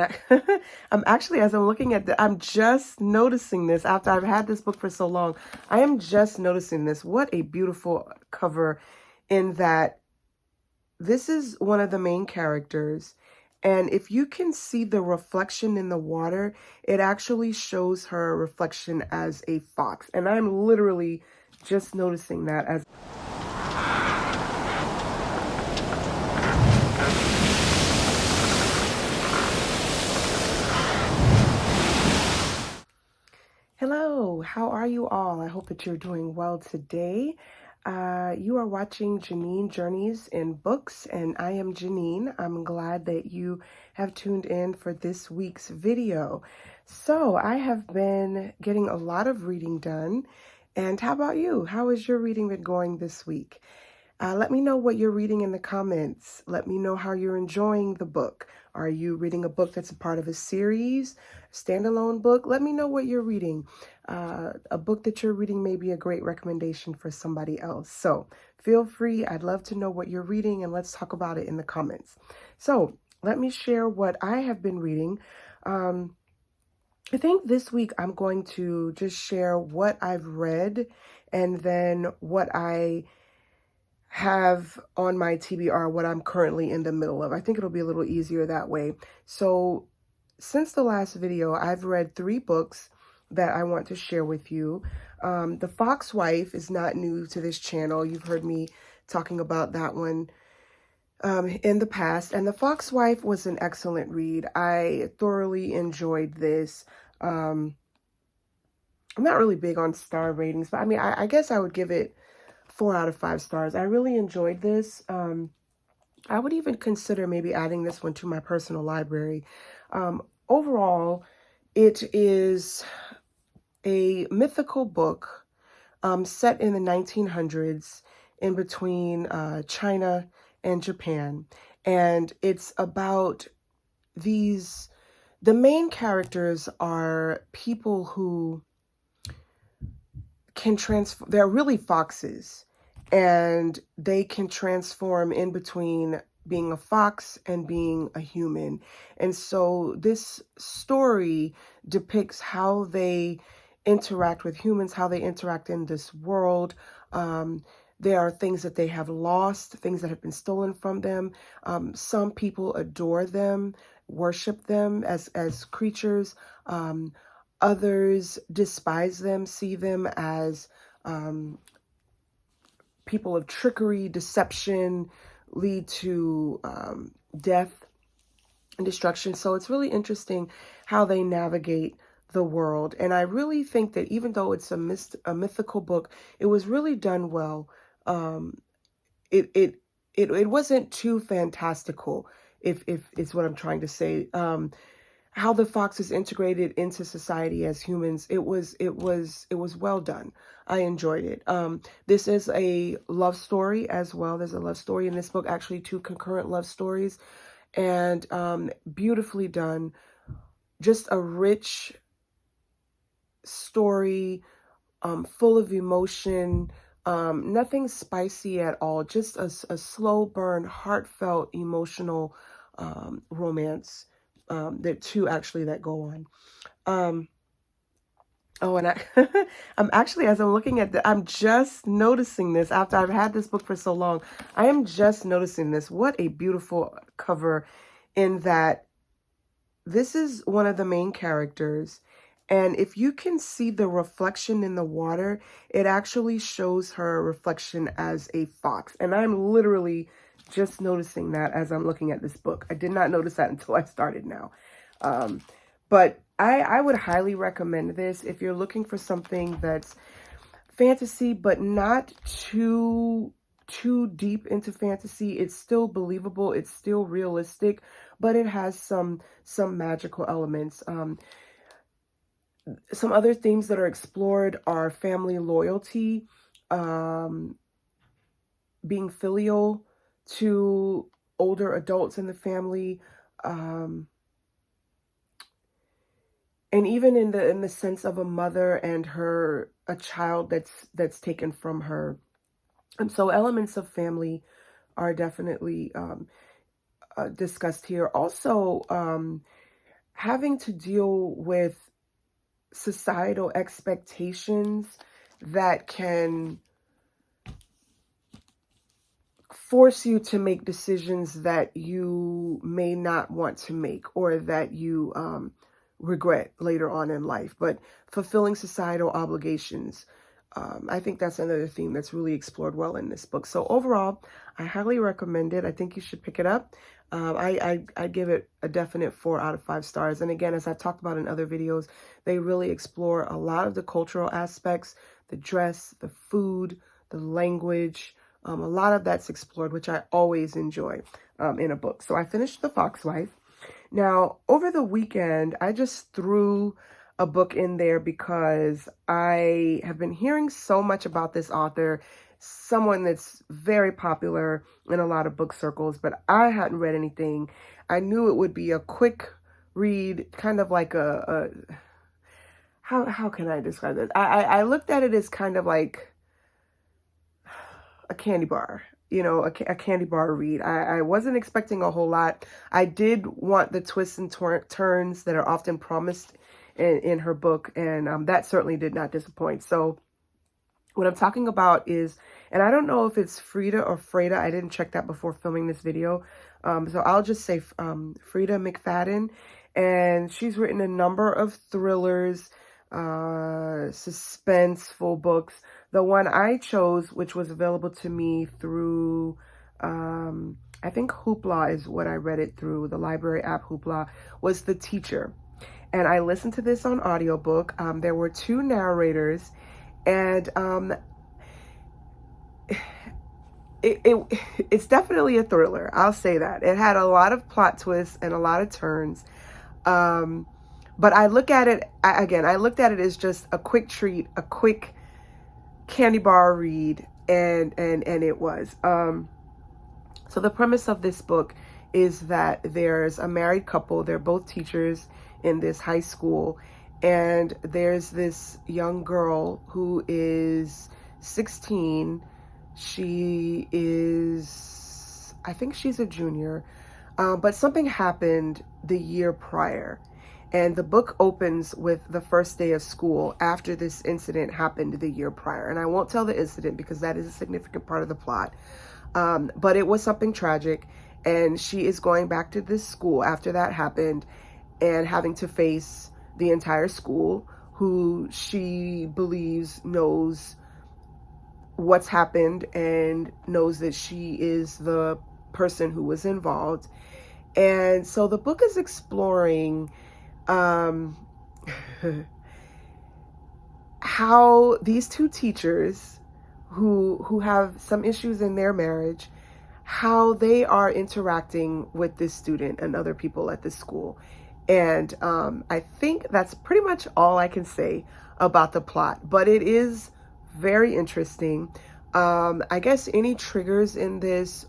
I'm actually, as I'm looking at I'm just noticing this after I've had this book for so long. I am just noticing this. What a beautiful cover, in that this is one of the main characters. And if you can see the reflection in the water, it actually shows her reflection as a fox. And I'm literally just noticing that as hello, how are you all? I hope that you're doing well today. You are watching Janine Journeys in Books, and I am Janine. I'm glad that you have tuned in for this week's video. So I have been getting a lot of reading done. And how about you? How has your reading been going this week? Let me know what you're reading in the comments. Let me know how you're enjoying the book. Are you reading a book that's a part of a series, standalone book? Let me know what you're reading. A book that you're reading may be a great recommendation for somebody else. So feel free. I'd love to know what you're reading, and let's talk about it in the comments. So let me share what I have been reading. I think this week I'm going to just share what I've read and then what I have on my TBR, what I'm currently in the middle of. I think it'll be a little easier that way. So since the last video, I've read 3 books that I want to share with you. The Fox Wife is not new to this channel. You've heard me talking about that one in the past. And The Fox Wife was an excellent read. I thoroughly enjoyed this. I'm not really big on star ratings, but I mean, I guess I would give it 4 out of 5 stars. I really enjoyed this. I would even consider maybe adding this one to my personal library. Overall, it is a mythical book set in the 1900s in between China and Japan. And it's about the main characters are people who can transform. They're really foxes, and they can transform in between being a fox and being a human. And so this story depicts how they interact with humans, how they interact in this world. There are things that they have lost, things that have been stolen from them. Some people adore them, worship them as creatures. Others despise them, see them as people of trickery, deception, lead to death and destruction. So it's really interesting how they navigate the world. And I really think that even though it's a mythical book, it was really done well. It wasn't too fantastical, if it's what I'm trying to say. How the fox is integrated into society as humans, it was well done. I enjoyed it. This is a love story as well. There's a love story in this book, actually 2 concurrent love stories, and beautifully done. Just a rich story, full of emotion, nothing spicy at all. Just a slow burn, heartfelt, emotional romance. There are 2 actually that go on. Oh, and I'm actually, as I'm looking at I'm just noticing this after I've had this book for so long. I am just noticing this. What a beautiful cover, in that this is one of the main characters. And if you can see the reflection in the water, it actually shows her reflection as a fox. And I'm literally just noticing that as I'm looking at this book. I did not notice that until I started now. But I would highly recommend this if you're looking for something that's fantasy, but not too deep into fantasy. It's still believable. It's still realistic, but it has some magical elements. Some other themes that are explored are family loyalty, being filial to older adults in the family, and even in the sense of a mother and a child that's taken from her. And so elements of family are definitely discussed here. Also, having to deal with societal expectations that can force you to make decisions that you may not want to make, or that you regret later on in life. But fulfilling societal obligations, I think that's another theme that's really explored well in this book. So overall, I highly recommend it. I think you should pick it up. I give it a definite 4 out of 5 stars. And again, as I've talked about in other videos, they really explore a lot of the cultural aspects, the dress, the food, the language. A lot of that's explored, which I always enjoy in a book. So I finished The Foxwife. Now, over the weekend, I just threw a book in there because I have been hearing so much about this author, someone that's very popular in a lot of book circles, but I hadn't read anything. I knew it would be a quick read, kind of like how can I describe this? I looked at it as kind of like a candy bar, a candy bar read. I wasn't expecting a whole lot. I did want the twists and turns that are often promised in her book, and that certainly did not disappoint. So what I'm talking about is, and I don't know if it's Freida or Freida, I didn't check that before filming this video, so I'll just say Freida McFadden, and she's written a number of thrillers, suspenseful books. The one I chose, which was available to me through, I think Hoopla is what I read it through, the library app Hoopla, was The Teacher. And I listened to this on audiobook. There were 2 narrators, and it's definitely a thriller. I'll say that. It had a lot of plot twists and a lot of turns. But I look at it, I looked at it as just a quick treat, a quick candy bar read, and it was. So the premise of this book is that there's a married couple. They're both teachers in this high school, and there's this young girl who is 16. She is, I think she's a junior, but something happened the year prior. And the book opens with the first day of school after this incident happened the year prior. And I won't tell the incident because that is a significant part of the plot. But it was something tragic. And she is going back to this school after that happened and having to face the entire school, who she believes knows what's happened and knows that she is the person who was involved. And so the book is exploring how these 2 teachers who have some issues in their marriage, how they are interacting with this student and other people at this school. And I think that's pretty much all I can say about the plot, but it is very interesting. I guess any triggers in this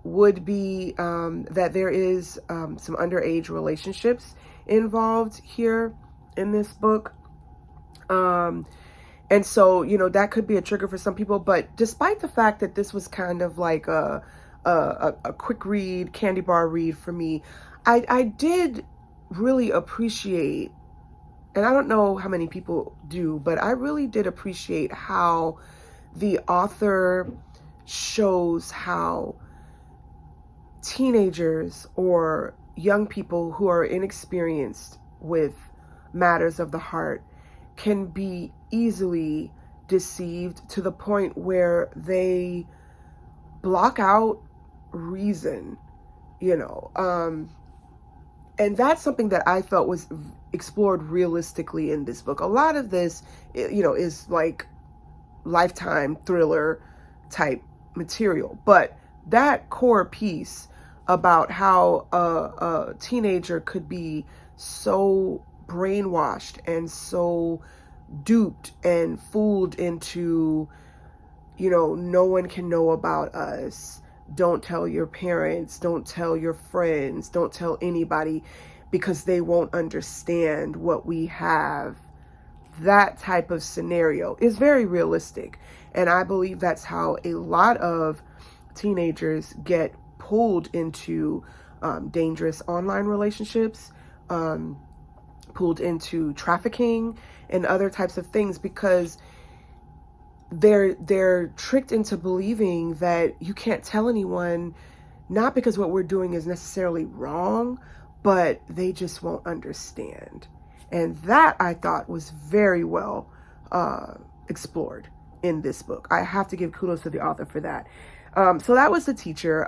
would be that there is some underage relationships involved here in this book. And so, that could be a trigger for some people. But despite the fact that this was kind of like a quick read, candy bar read for me, I did really appreciate, and I don't know how many people do, but I really did appreciate how the author shows how teenagers or young people who are inexperienced with matters of the heart can be easily deceived to the point where they block out reason, and that's something that I felt was explored realistically in this book. A lot of this, is like Lifetime thriller type material, but that core piece about how a teenager could be so brainwashed and so duped and fooled into, no one can know about us. Don't tell your parents, don't tell your friends, don't tell anybody because they won't understand what we have. That type of scenario is very realistic. And I believe that's how a lot of teenagers get pulled into dangerous online relationships, pulled into trafficking and other types of things, because they're tricked into believing that you can't tell anyone, not because what we're doing is necessarily wrong, but they just won't understand. And that, I thought, was very well explored in this book. I have to give kudos to the author for that. So that was The Teacher.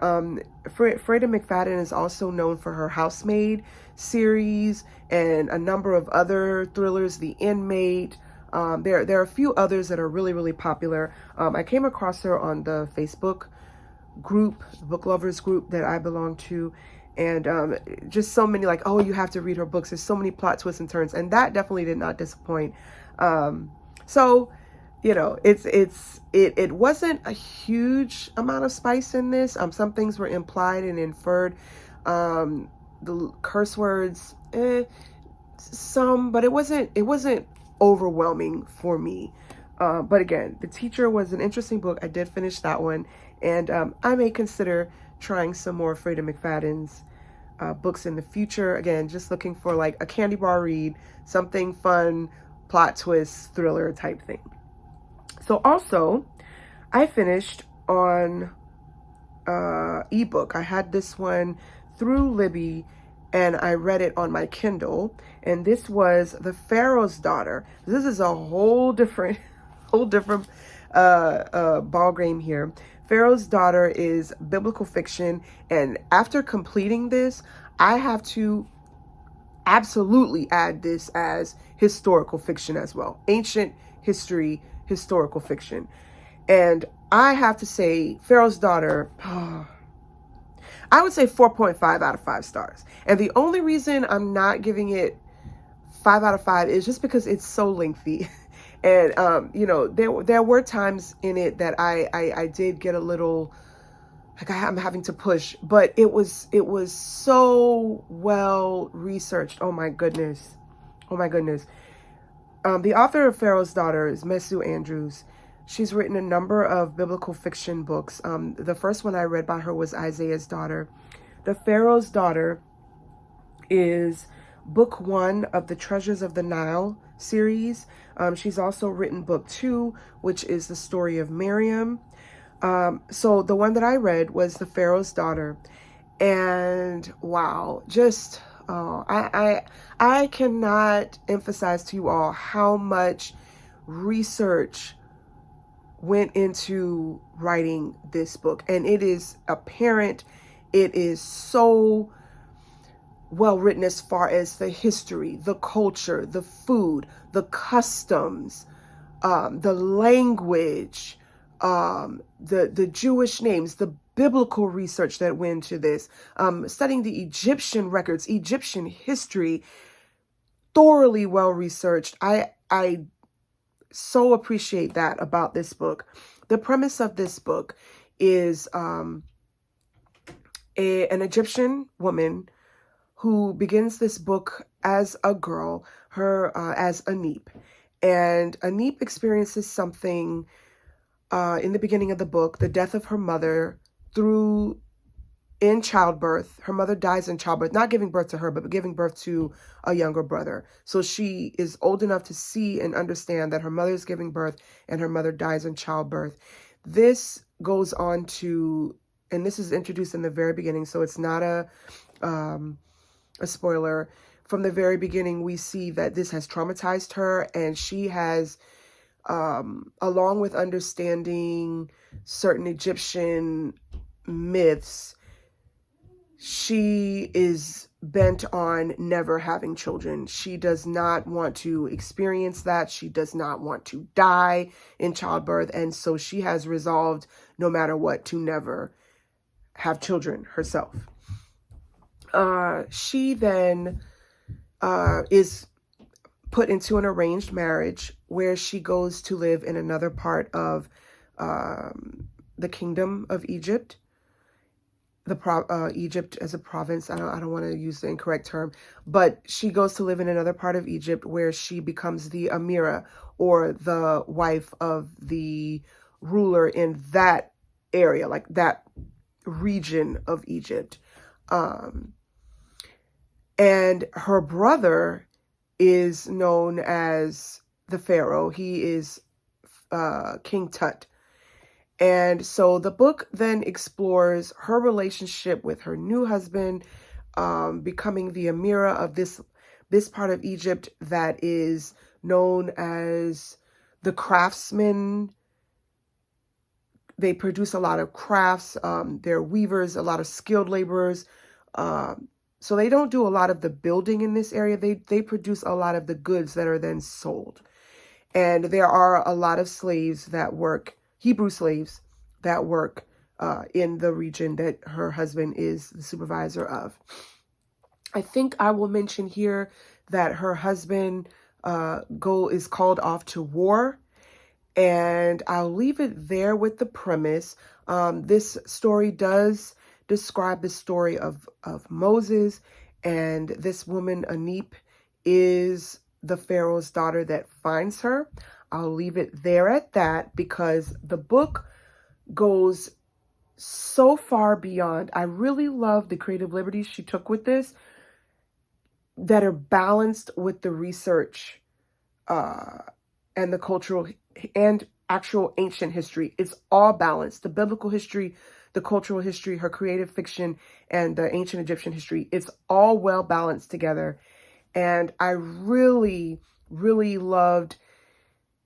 Freida McFadden is also known for her Housemaid series and a number of other thrillers, The Inmate. There are a few others that are really, really popular. I came across her on the Facebook group, book lovers group that I belong to, and just so many, like, oh, you have to read her books. There's so many plot twists and turns, and that definitely did not disappoint. So, you know, it wasn't a huge amount of spice in this. Some things were implied and inferred. The curse words, some, but it wasn't overwhelming for me. But again, The Teacher was an interesting book. I did finish that one, and I may consider trying some more Freida McFadden's books in the future. Again, just looking for like a candy bar read, something fun, plot twist, thriller type thing. So also, I finished on ebook. I had this one through Libby, and I read it on my Kindle. And this was The Pharaoh's Daughter. This is a whole different ball game here. Pharaoh's Daughter is biblical fiction, and after completing this, I have to absolutely add this as historical fiction as well. Ancient history, historical fiction. And I have to say, Pharaoh's Daughter, I would say 4.5 out of 5 stars. And the only reason I'm not giving it 5 out of 5 is just because it's so lengthy. And, you know, there were times in it that I did get a little, like, I'm having to push, but it was so well researched. Oh my goodness. Oh my goodness. The author of Pharaoh's Daughter is Mesu. She's written a number of biblical fiction books. The first one I read by her was Isaiah's Daughter. The Pharaoh's Daughter is book 1 of the Treasures of the Nile series. She's also written book 2, which is the story of Miriam. So the one that I read was The Pharaoh's Daughter. And wow, just, I cannot emphasize to you all how much research went into writing this book. And it is apparent, it is so well written as far as the history, the culture, the food, the customs, the language, the Jewish names, the biblical research that went into this, studying the Egyptian records, Egyptian history, thoroughly well researched. I so appreciate that about this book. The premise of this book is an Egyptian woman who begins this book as a girl, as Anip. And Anip experiences something in the beginning of the book, the death of her mother in childbirth. Her mother dies in childbirth, not giving birth to her, but giving birth to a younger brother. So she is old enough to see and understand that her mother is giving birth and her mother dies in childbirth. This goes on to, and this is introduced in the very beginning, so it's not a spoiler. From the very beginning, we see that this has traumatized her, and she has, along with understanding certain Egyptian myths, she is bent on never having children. She does not want to experience that. She does not want to die in childbirth. And so she has resolved, no matter what, to never have children herself. She then is put into an arranged marriage where she goes to live in another part of the kingdom of Egypt. Egypt as a province. I don't want to use the incorrect term, but she goes to live in another part of Egypt where she becomes the Amira, or the wife of the ruler in that area, like that region of Egypt. And her brother is known as the Pharaoh. He is King Tut. And so the book then explores her relationship with her new husband, becoming the Amira of this part of Egypt that is known as the craftsmen. They produce a lot of crafts. They're weavers, a lot of skilled laborers. So they don't do a lot of the building in this area. They produce a lot of the goods that are then sold. And there are a lot of slaves that work, Hebrew slaves that work in the region that her husband is the supervisor of. I think I will mention here that her husband is called off to war. And I'll leave it there with the premise. This story does describe the story of Moses, and this woman, Anip, is the Pharaoh's daughter that finds her. I'll leave it there at that because the book goes so far beyond. I really love the creative liberties she took with this that are balanced with the research and the cultural and actual ancient history. It's all balanced. The biblical history, the cultural history, her creative fiction, and the ancient Egyptian history. It's all well balanced together. And I really, really loved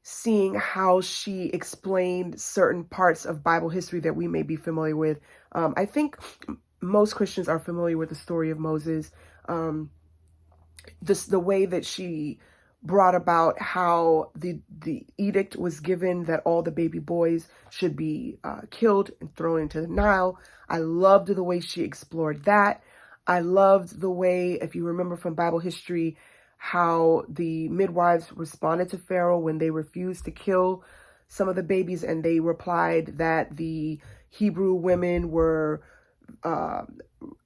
seeing how she explained certain parts of Bible history that we may be familiar with. I think most Christians are familiar with the story of Moses. The way that she brought about how the edict was given that all the baby boys should be killed and thrown into the Nile. I loved the way she explored that. I loved the way, if you remember from Bible history, how the midwives responded to Pharaoh when they refused to kill some of the babies, and they replied that the Hebrew women were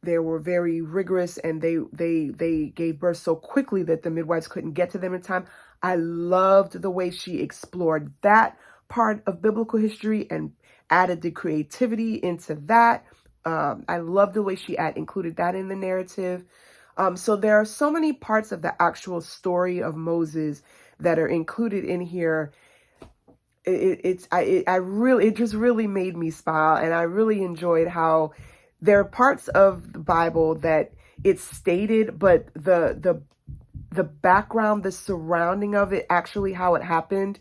they were very rigorous, and they gave birth so quickly that the midwives couldn't get to them in time. I loved the way she explored that part of biblical history and added the creativity into that. I love the way she included that in the narrative. So there are so many parts of the actual story of Moses that are included in here. It just really made me smile, and I really enjoyed how there are parts of the Bible that it's stated, but the background, the surrounding of it, actually how it happened,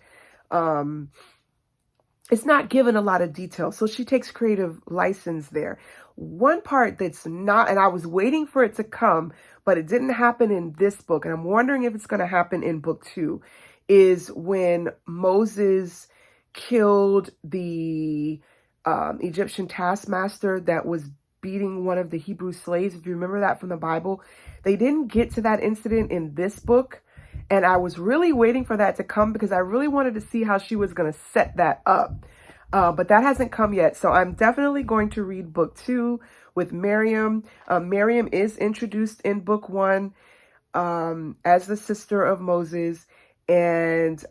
it's not given a lot of detail. So she takes creative license there. One part that's not, and I was waiting for it to come, but it didn't happen in this book, and I'm wondering if it's going to happen in book 2, is when Moses killed the Egyptian taskmaster that was beating one of the Hebrew slaves. If you remember that from the Bible, they didn't get to that incident in this book. And I was really waiting for that to come because I really wanted to see how she was going to set that up. But that hasn't come yet. So I'm definitely going to read book 2 with Miriam. Miriam is introduced in book 1 as the sister of Moses. And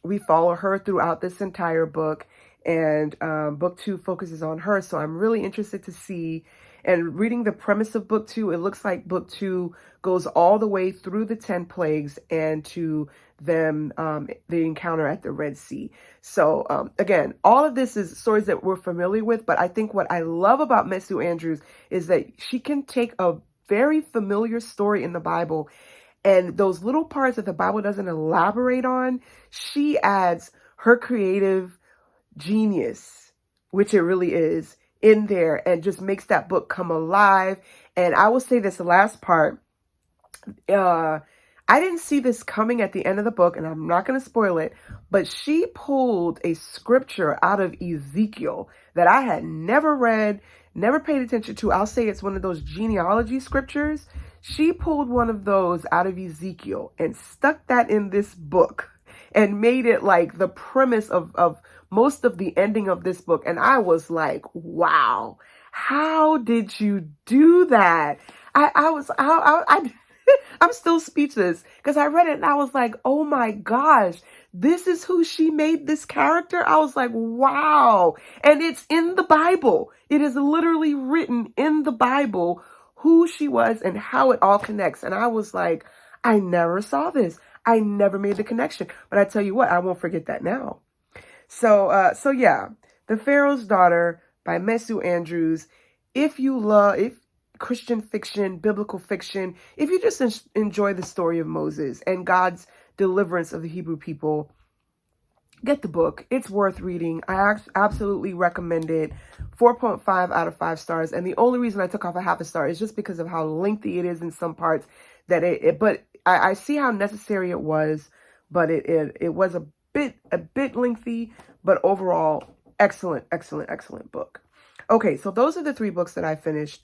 we follow her throughout this entire book. And book 2 focuses on her. So I'm really interested to see. And reading the premise of book 2, it looks like book 2 goes all the way through the 10 plagues and to them, the encounter at the Red Sea. So again, all of this is stories that we're familiar with. But I think what I love about Mesu Andrews is that she can take a very familiar story in the Bible, and those little parts that the Bible doesn't elaborate on, she adds her creative genius, which it really is, in there, and just makes that book come alive. And I will say this last part, I didn't see this coming at the end of the book, and I'm not going to spoil it, but she pulled a scripture out of Ezekiel that I had never read, never paid attention to. I'll say it's one of those genealogy scriptures. She pulled one of those out of Ezekiel and stuck that in this book and made it like the premise of most of the ending of this book. And I was like, wow, how did you do that? I'm still speechless because I read it and I was like, oh my gosh, this is who she made this character. I was like, wow. And it's in the Bible. It is literally written in the Bible who she was and how it all connects. And I was like, I never saw this. I never made the connection. But I tell you what, I won't forget that now. So yeah, The Pharaoh's Daughter by Mesu Andrews. If Christian fiction, biblical fiction, if you just enjoy the story of Moses and God's deliverance of the Hebrew people, get the book. It's worth reading. I absolutely recommend it. 4.5 out of 5 stars. And the only reason I took off a half a star is just because of how lengthy it is in some parts. But I see how necessary it was. But it was a bit lengthy. But overall, excellent book. Okay, so those are the 3 books that I finished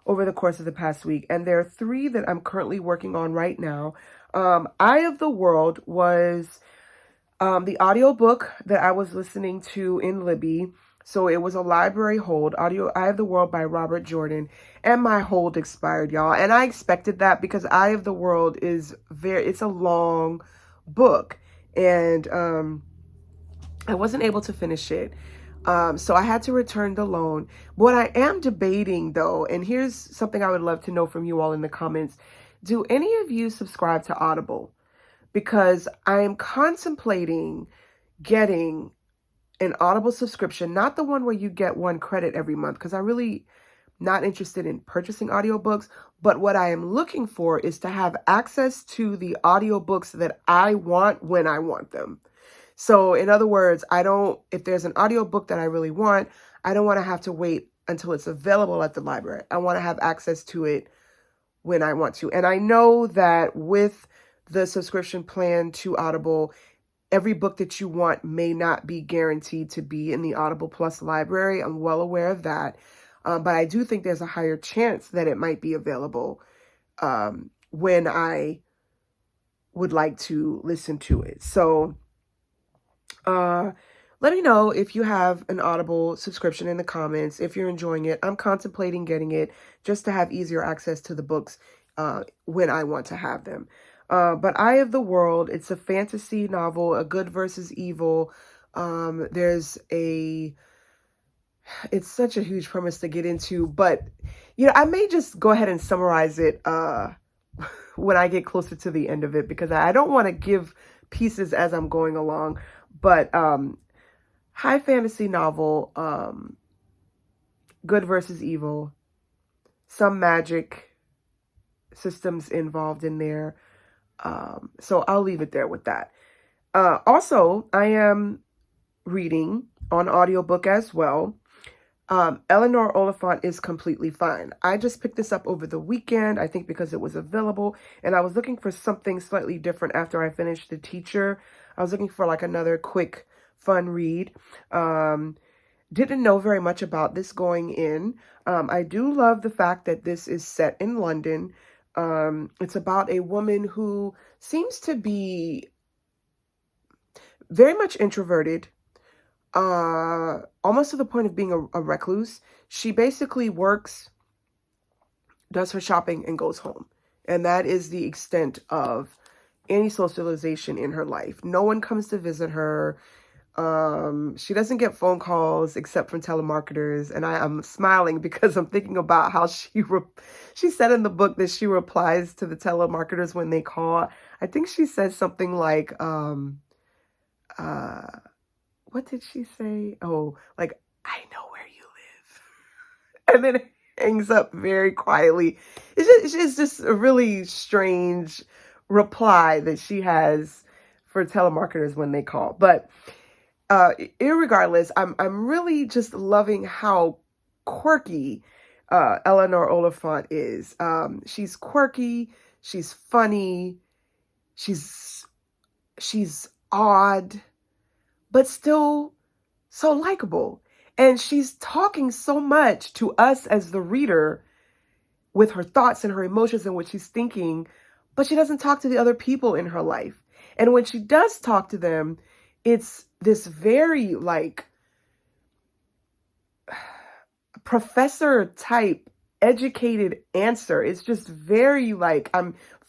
over the course of the past week. And there are 3 that I'm currently working on right now. Eye of the World was the audiobook that I was listening to in Libby. So it was a library hold, Eye of the World by Robert Jordan. And my hold expired, y'all. And I expected that because Eye of the World it's a long book. And I wasn't able to finish it. So I had to return the loan. What I am debating, though, and here's something I would love to know from you all in the comments. Do any of you subscribe to Audible? Because I am contemplating getting an Audible subscription, not the one where you get 1 credit every month, because I'm really not interested in purchasing audiobooks. But what I am looking for is to have access to the audiobooks that I want when I want them. So in other words, if there's an audiobook that I really want, I don't want to have to wait until it's available at the library. I want to have access to it when I want to. And I know that with the subscription plan to Audible, every book that you want may not be guaranteed to be in the Audible Plus library. I'm well aware of that. But I do think there's a higher chance that it might be available when I would like to listen to it. So let me know if you have an Audible subscription in the comments, if you're enjoying it. I'm contemplating getting it just to have easier access to the books when I want to have them. But Eye of the World, it's a fantasy novel, a good versus evil. It's such a huge premise to get into, but I may just go ahead and summarize it when I get closer to the end of it, because I don't want to give pieces as I'm going along. But high fantasy novel, good versus evil, some magic systems involved in there. So I'll leave it there with that. Also, I am reading on audiobook as well. Eleanor Oliphant is Completely Fine. I just picked this up over the weekend, I think because it was available, and I was looking for something slightly different after I finished The Teacher. I was looking for like another quick, fun read. Didn't know very much about this going in. I do love the fact that this is set in London. It's about a woman who seems to be very much introverted, almost to the point of being a recluse. She basically works, does her shopping, and goes home. And that is the extent of any socialization in her life. No one comes to visit her. She doesn't get phone calls except from telemarketers. And I'm smiling because I'm thinking about how she said in the book that she replies to the telemarketers when they call. I think she said something like, what did she say? Oh, like, I know where you live. And then it hangs up very quietly. It's just a really strange reply that she has for telemarketers when they call. But irregardless, I'm really just loving how quirky Eleanor Oliphant is. She's quirky, she's funny, she's odd, but still so likable. And she's talking so much to us as the reader with her thoughts and her emotions and what she's thinking, but she doesn't talk to the other people in her life. And when she does talk to them, it's this very like professor type educated answer. It's just very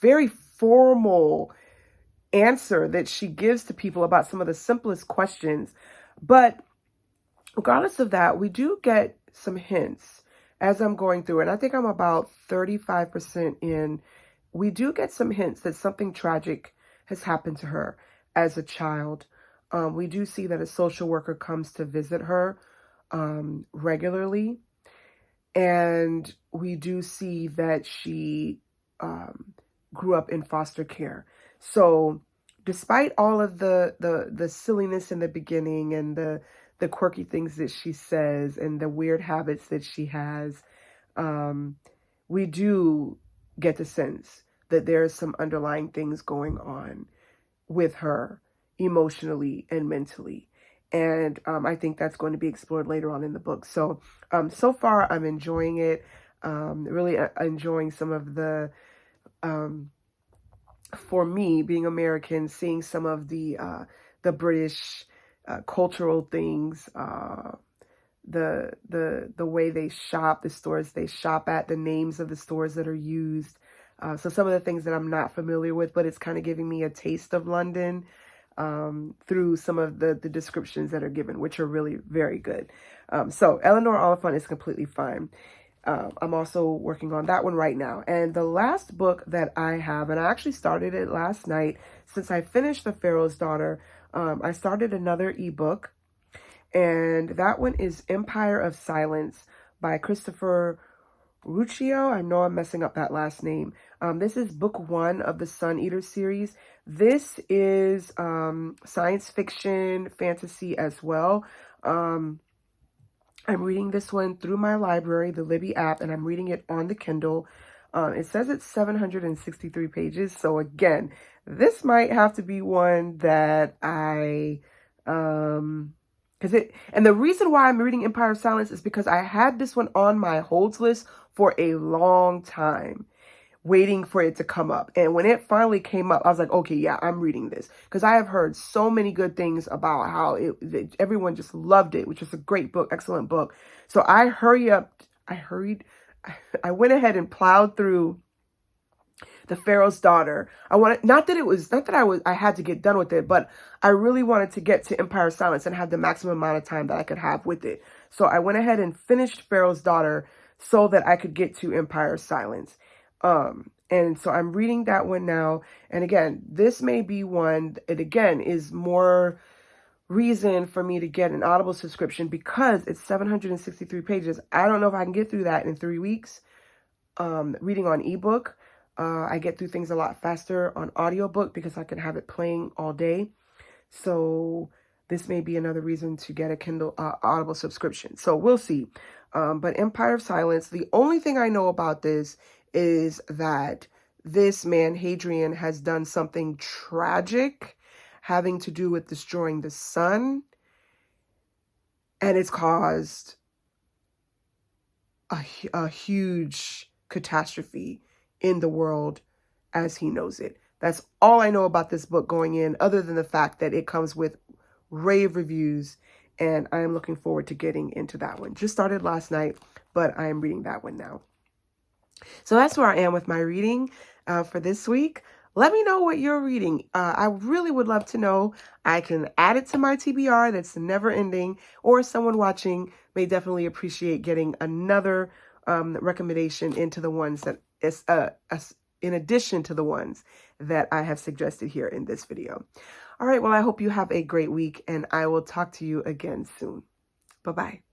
very formal answer that she gives to people about some of the simplest questions. But regardless of that, we do get some hints as I'm going through, and I think I'm about 35% in, we do get some hints that something tragic has happened to her as a child. We do see that a social worker comes to visit her regularly. And we do see that she grew up in foster care. So despite all of the silliness in the beginning and the quirky things that she says and the weird habits that she has, we do get the sense that there's some underlying things going on with her emotionally and mentally. And I think that's going to be explored later on in the book. So, so far I'm enjoying it. Really enjoying some of the, for me being American, seeing some of the British cultural things, the way they shop, the stores they shop at, the names of the stores that are used. So some of the things that I'm not familiar with, but it's kind of giving me a taste of London through some of the descriptions that are given, which are really very good. So Eleanor Oliphant is completely fine. I'm also working on that one right now. And the last book that I have, and I actually started it last night, since I finished The Pharaoh's Daughter, I started another ebook, and that one is Empire of Silence by Christopher Ruocchio. I know I'm messing up that last name. This is book 1 of the Sun Eater series. This is science fiction, fantasy as well. I'm reading this one through my library, the Libby app, and I'm reading it on the Kindle. It says it's 763 pages. So again, this might have to be one that I, and the reason why I'm reading Empire of Silence is because I had this one on my holds list for a long time, waiting for it to come up. And when it finally came up, I was like, okay, yeah, I'm reading this. Because I have heard so many good things about how everyone just loved it, which is a great book, excellent book. So I went ahead and plowed through The Pharaoh's Daughter. I had to get done with it, but I really wanted to get to Empire of Silence and have the maximum amount of time that I could have with it. So I went ahead and finished Pharaoh's Daughter so that I could get to Empire of Silence. And so I'm reading that one now. And again, this may be one, it again is more reason for me to get an Audible subscription because it's 763 pages. I don't know if I can get through that in 3 weeks. Reading on ebook, I get through things a lot faster on audiobook because I can have it playing all day. So this may be another reason to get a Kindle Audible subscription. So we'll see. But Empire of Silence, the only thing I know about this is that this man, Hadrian, has done something tragic having to do with destroying the sun. And it's caused a huge catastrophe in the world as he knows it. That's all I know about this book going in, other than the fact that it comes with rave reviews. And I am looking forward to getting into that one. Just started last night, but I am reading that one now. So that's where I am with my reading for this week. Let me know what you're reading. I really would love to know. I can add it to my TBR that's never ending, or someone watching may definitely appreciate getting another recommendation into the ones that is in addition to the ones that I have suggested here in this video. All right, well, I hope you have a great week, and I will talk to you again soon. Bye-bye.